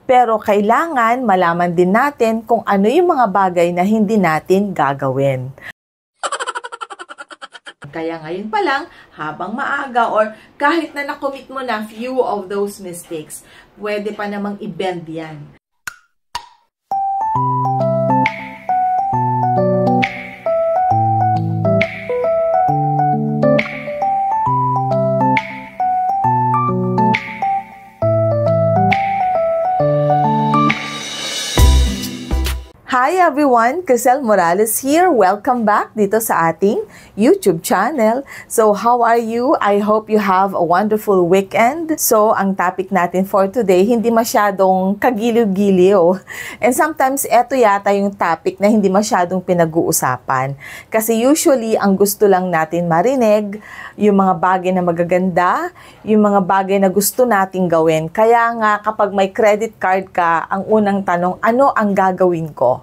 Pero kailangan malaman din natin kung ano yung mga bagay na hindi natin gagawin. Kaya ngayon pa lang, habang maaga or kahit na nakomit mo na few of those mistakes, pwede pa namang i-bend yan. Hi everyone! Crisel Morales here. Welcome back dito sa ating YouTube channel. So, how are you? I hope you have a wonderful weekend. So, ang topic natin for today, hindi masyadong kagiliw-giliw. And sometimes, eto yata yung topic na hindi masyadong pinag-uusapan. Kasi usually, ang gusto lang natin marinig, yung mga bagay na magaganda, yung mga bagay na gusto nating gawin. Kaya nga, kapag may credit card ka, ang unang tanong, ano ang gagawin ko?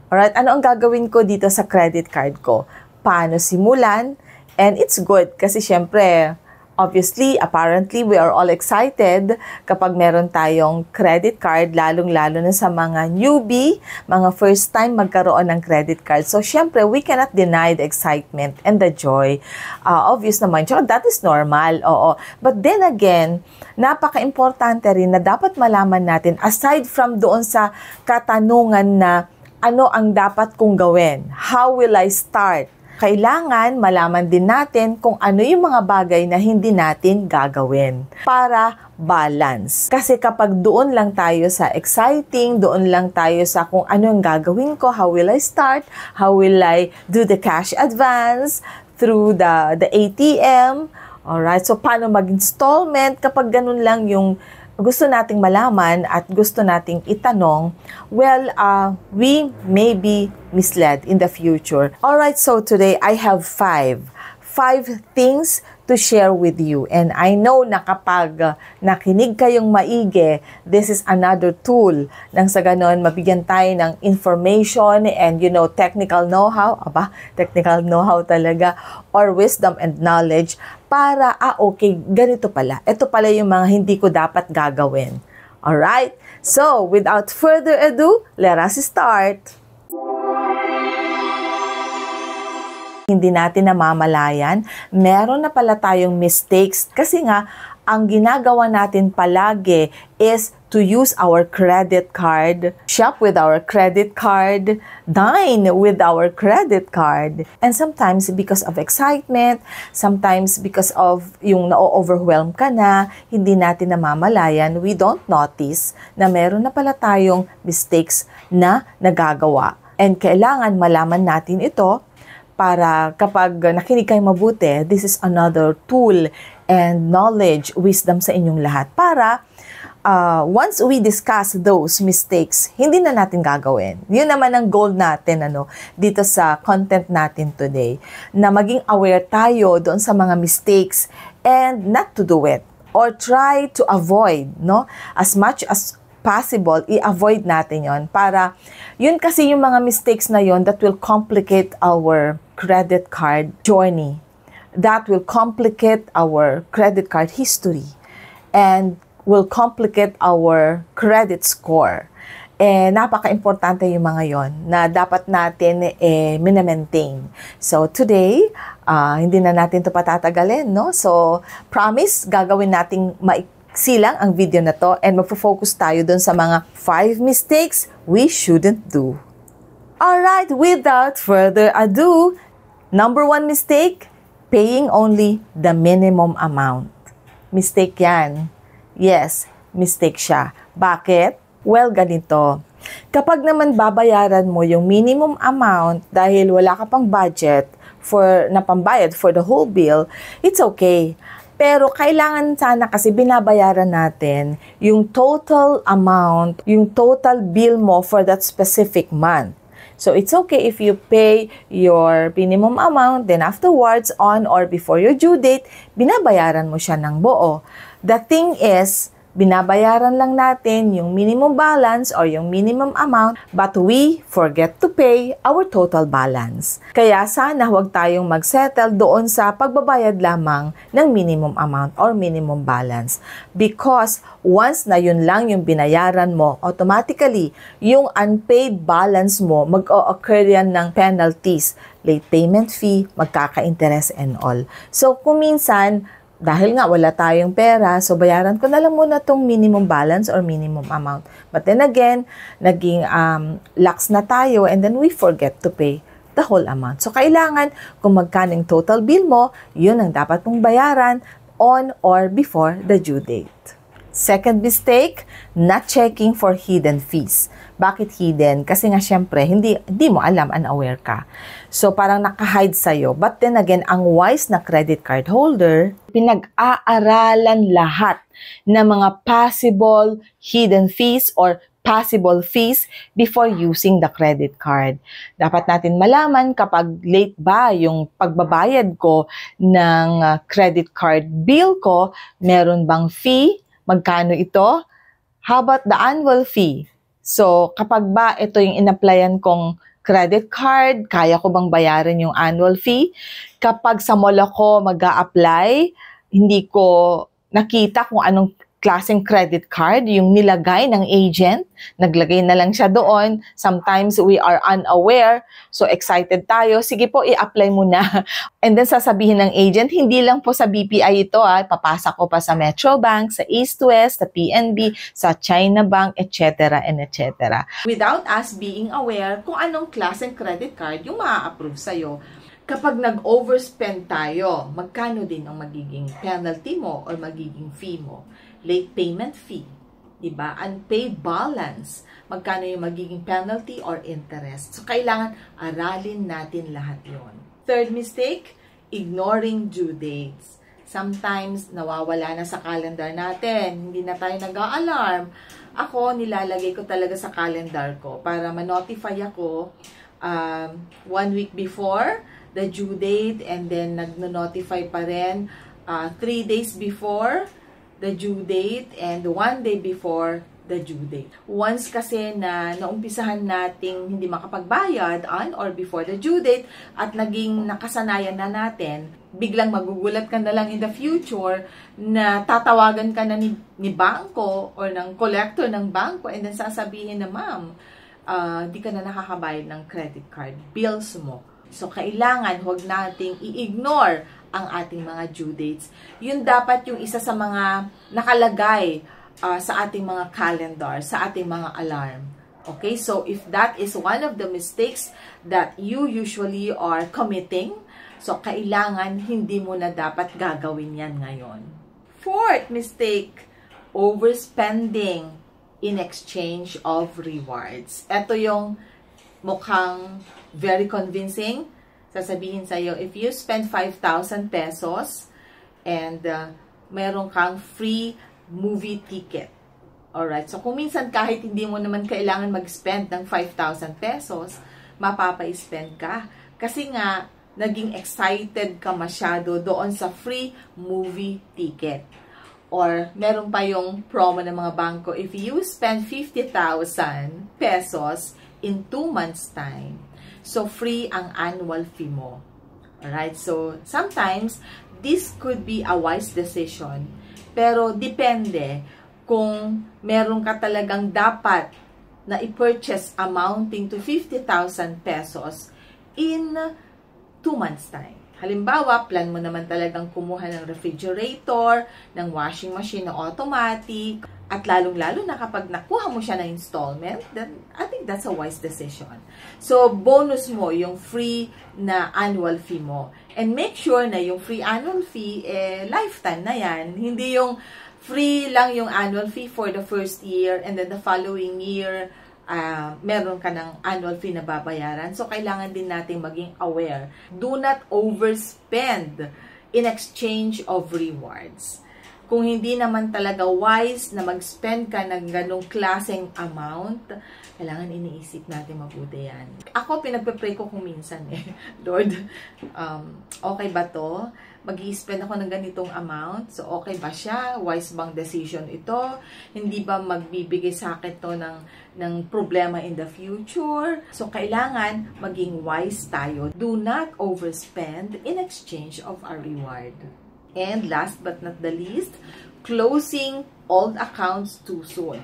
Alright, ano ang gagawin ko dito sa credit card ko? Paano simulan? And it's good kasi syempre, obviously, apparently, we are all excited kapag meron tayong credit card, lalong-lalo na sa mga newbie, mga first time magkaroon ng credit card. So, syempre, we cannot deny the excitement and the joy. Obvious naman, that is normal, oo. But then again, napaka-importante rin na dapat malaman natin, aside from doon sa katanungan na ano ang dapat kong gawin? How will I start? Kailangan malaman din natin kung ano yung mga bagay na hindi natin gagawin para balance. Kasi kapag doon lang tayo sa exciting, doon lang tayo sa kung ano yung gagawin ko, how will I start? How will I do the cash advance through the ATM? Alright, so paano mag-installment kapag ganun lang yung gusto nating malaman at gusto nating itanong, well, we may be misled in the future. Alright, so today I have five things to share with you. And I know na kapag nakinig kayong maigi, this is another tool nang sa ganon, mabigyan tayo ng information and technical know-how, technical know-how talaga, or wisdom and knowledge para, okay, ganito pala. Ito pala yung mga hindi ko dapat gagawin. Alright? So, without further ado, let us start. Hindi natin namamalayan, meron na pala tayong mistakes kasi nga, ang ginagawa natin palagi is to use our credit card, shop with our credit card, dine with our credit card. And sometimes because of excitement, sometimes because of yung na-overwhelm ka na, hindi natin namamalayan, we don't notice na meron na pala tayong mistakes na nagagawa. And kailangan malaman natin ito para kapag nakinig kayo mabuti, this is another tool and knowledge, wisdom sa inyong lahat. Para once we discuss those mistakes, hindi na natin gagawin. Yun naman ang goal natin dito sa content natin today. Na maging aware tayo doon sa mga mistakes and not to do it. Or try to avoid, as much as possible, i-avoid natin yon para yun kasi yung mga mistakes na yon that will complicate our credit card journey. That will complicate our credit card history and will complicate our credit score. Napaka-importante yung mga yon na dapat natin minamaintain. So today, hindi na natin ito patatagalin, So promise, gagawin nating silang ang video na to and magfo-focus tayo dun sa mga 5 mistakes we shouldn't do. Alright, without further ado, number 1 mistake, paying only the minimum amount. Mistake yan. Yes, mistake siya. Bakit? Well, ganito. Kapag naman babayaran mo yung minimum amount dahil wala ka pang budget na pambayad for the whole bill, it's okay. Pero kailangan sana kasi binabayaran natin yung total amount, yung total bill mo for that specific month. So it's okay if you pay your minimum amount, then afterwards, on or before your due date, binabayaran mo siya ng buo. The thing is, Binabayaran lang natin yung minimum balance or yung minimum amount, but we forget to pay our total balance. Kaya sana huwag tayong mag-settle doon sa pagbabayad lamang ng minimum amount or minimum balance. Because once na yun lang yung binayaran mo, automatically, yung unpaid balance mo, mag-o-occur yan ng penalties, late payment fee, magkaka-interest and all. So, kung minsan, dahil nga wala tayong pera, so bayaran ko na lang muna tong minimum balance or minimum amount. But then again, naging lax na tayo and then we forget to pay the whole amount. So kailangan kung magkano yung total bill mo, yun ang dapat mong bayaran on or before the due date. Second mistake, not checking for hidden fees. Bakit hidden? Kasi nga syempre, hindi mo alam, unaware ka. So parang naka-hide sa'yo. But then again, ang wise na credit card holder, pinag-aaralan lahat ng mga possible hidden fees or possible fees before using the credit card. Dapat natin malaman kapag late ba yung pagbabayad ko ng credit card bill ko, meron bang fee? Magkano ito? How about the annual fee? So, kapag ba ito yung in-applyan kong credit card, kaya ko bang bayaran yung annual fee? Kapag sa mall ako mag-a-apply, hindi ko nakita kung anong klaseng credit card yung nilagay ng agent, naglagay na lang siya doon. Sometimes we are unaware, so excited tayo, sige po, i-apply mo na. And then sasabihin ng agent, hindi lang po sa BPI ito, papasa ko pa sa Metro Bank, sa East West, sa PNB, sa China Bank, etc. and etc. Without us being aware kung anong klaseng credit card yung maa-approve sa'yo. Kapag nag-overspend tayo, magkano din ang magiging penalty mo or magiging fee mo? Late payment fee, diba? Unpaid balance, magkano yung magiging penalty or interest. So, kailangan aralin natin lahat yon. Third mistake, ignoring due dates. Sometimes, nawawala na sa calendar natin. Hindi na tayo nag-a-alarm. Ako, nilalagay ko talaga sa calendar ko para ma-notify ako 1 week before the due date and then nag-notify pa rin 3 days before the due date and 1 day before the due date. Once kasi na naumpisahan nating hindi makapagbayad on or before the due date at naging nakasanayan na natin, biglang magugulat ka na lang in the future na tatawagan ka na ni bangko or ng collector ng bangko and then sasabihin na, ma'am, di ka na nakakabayad ng credit card bills mo. So, kailangan huwag nating i-ignore ang ating mga due dates. Yun dapat yung isa sa mga nakalagay sa ating mga calendar, sa ating mga alarm. Okay? So, if that is one of the mistakes that you usually are committing, so kailangan hindi mo na dapat gagawin yan ngayon. Fourth mistake, overspending in exchange of rewards. Ito yung mukhang very convincing. Sasabihin sa'yo, if you spend 5,000 pesos and meron kang free movie ticket. Alright, so kung minsan kahit hindi mo naman kailangan mag-spend ng 5,000 pesos, mapapa-spend ka. Kasi nga, naging excited ka masyado doon sa free movie ticket. Or meron pa yung promo ng mga bangko, if you spend 50,000 pesos in 2 months' time, so free ang annual fee mo. Alright, so sometimes this could be a wise decision, pero depende kung meron ka talagang dapat na i-purchase amounting to 50,000 pesos in 2 months' time. Halimbawa, plan mo naman talagang kumuha ng refrigerator, ng washing machine na automatic, at lalong-lalo na kapag nakuha mo siya na installment, then I think that's a wise decision. So, bonus mo yung free na annual fee mo. And make sure na yung free annual fee, lifetime na yan. Hindi yung free lang yung annual fee for the first year and then the following year, meron ka ng annual fee na babayaran. So, kailangan din natin maging aware. Do not overspend in exchange of rewards. Kung hindi naman talaga wise na mag-spend ka ng ganong klaseng amount, kailangan iniisip natin mabuti yan. Ako, pinagpe-pray ko kung minsan Lord, okay ba to? Mag-i-spend ako ng ganitong amount? So, okay ba siya? Wise bang decision ito? Hindi ba magbibigay sa akin to ng problema in the future? So, kailangan maging wise tayo. Do not overspend in exchange of our reward. And last but not the least, closing old accounts too soon.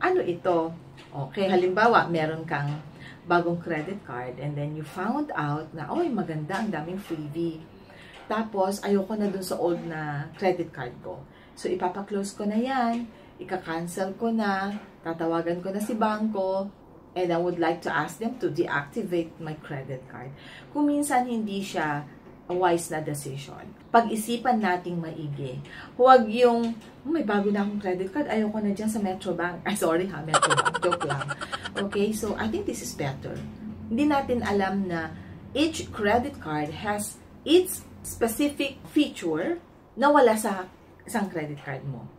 Ano ito? Okay, halimbawa, meron kang bagong credit card and then you found out na, oy, maganda, ang daming freebie. Tapos, ayoko na dun sa old na credit card ko. So, ipapa-close ko na yan, ika-cancel ko na, tatawagan ko na si bangko, and I would like to ask them to deactivate my credit card. Kung minsan hindi siya a wise na decision. Pag-isipan nating maigi. Huwag yung, may bago na akong credit card, ayoko na dyan sa Metrobank. Ay, sorry ha, Metrobank. Joke lang. Okay, so I think this is better. Hindi natin alam na each credit card has its specific feature na wala sa isang credit card mo.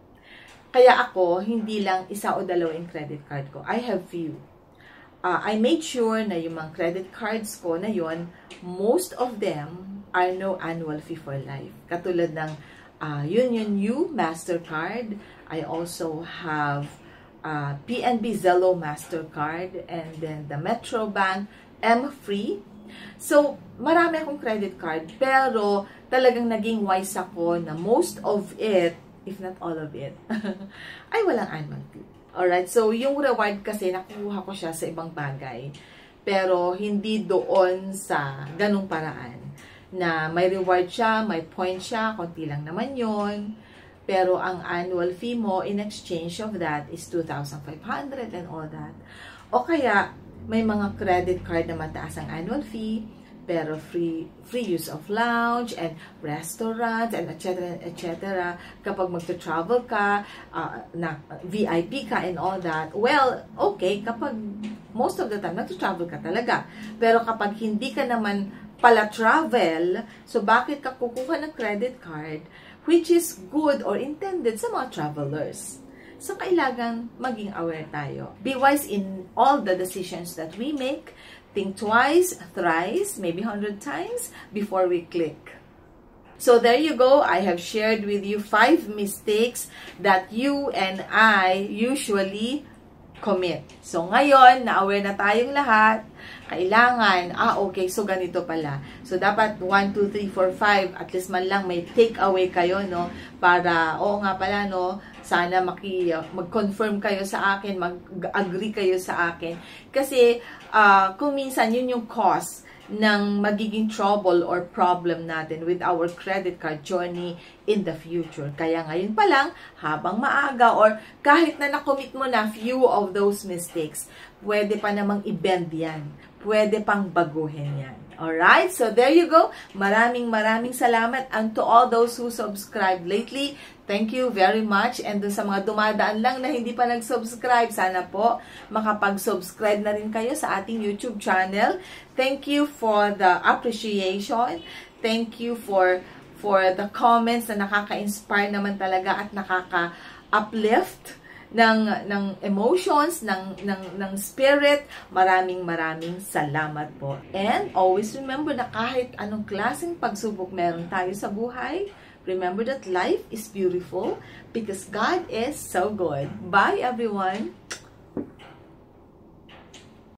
Kaya ako, hindi lang isa o dalawa yung credit card ko. I have few. I made sure na yung mga credit cards ko na yon, most of them are no annual fee for life. Katulad ng Union U MasterCard. I also have PNB Zelle MasterCard and then the Metrobank M-Free. So, marami akong credit card pero talagang naging wise ako na most of it, if not all of it, ay walang annual fee. Alright, so yung reward kasi nakuha ko siya sa ibang bagay pero hindi doon sa ganung paraan na may reward siya, may point siya, konti lang naman yon. Pero ang annual fee mo in exchange of that is 2,500 and all that. O kaya, may mga credit card na mataas ang annual fee, pero free use of lounge and restaurants and etc. Kapag magta-travel ka, na VIP ka and all that, well, okay, kapag most of the time, nagta-travel ka talaga. Pero kapag hindi ka naman pala travel, so bakit ka kukuha ng credit card which is good or intended sa mga travelers? So, kailangan maging aware tayo. Be wise in all the decisions that we make. Think twice, thrice, maybe 100 times before we click. So, there you go. I have shared with you 5 mistakes that you and I usually commit. So, ngayon, na-aware na tayong lahat, kailangan, okay, so ganito pala. So, dapat 1, 2, 3, 4, 5, at least man lang may take away kayo, no? Para, oo nga pala, no? Sana mag-confirm kayo sa akin, mag-agree kayo sa akin. Kasi, kung minsan, yun yung cause ng magiging trouble or problem natin with our credit card journey in the future. Kaya ngayon pa lang, habang maaga or kahit na nakomit mo na few of those mistakes, pwede pa namang i-bend yan. Pwede pang baguhin yan. Alright? So, there you go. Maraming salamat. And to all those who subscribed lately, thank you very much. And dun sa mga dumadaan lang na hindi pa nag-subscribe, sana po makapag-subscribe na rin kayo sa ating YouTube channel. Thank you for the appreciation. Thank you for the comments na nakaka-inspire naman talaga at nakaka-uplift ng emotions, ng spirit. Maraming salamat po. And always remember na kahit anong klaseng pagsubok meron tayo sa buhay, remember that life is beautiful because God is so good. Bye everyone!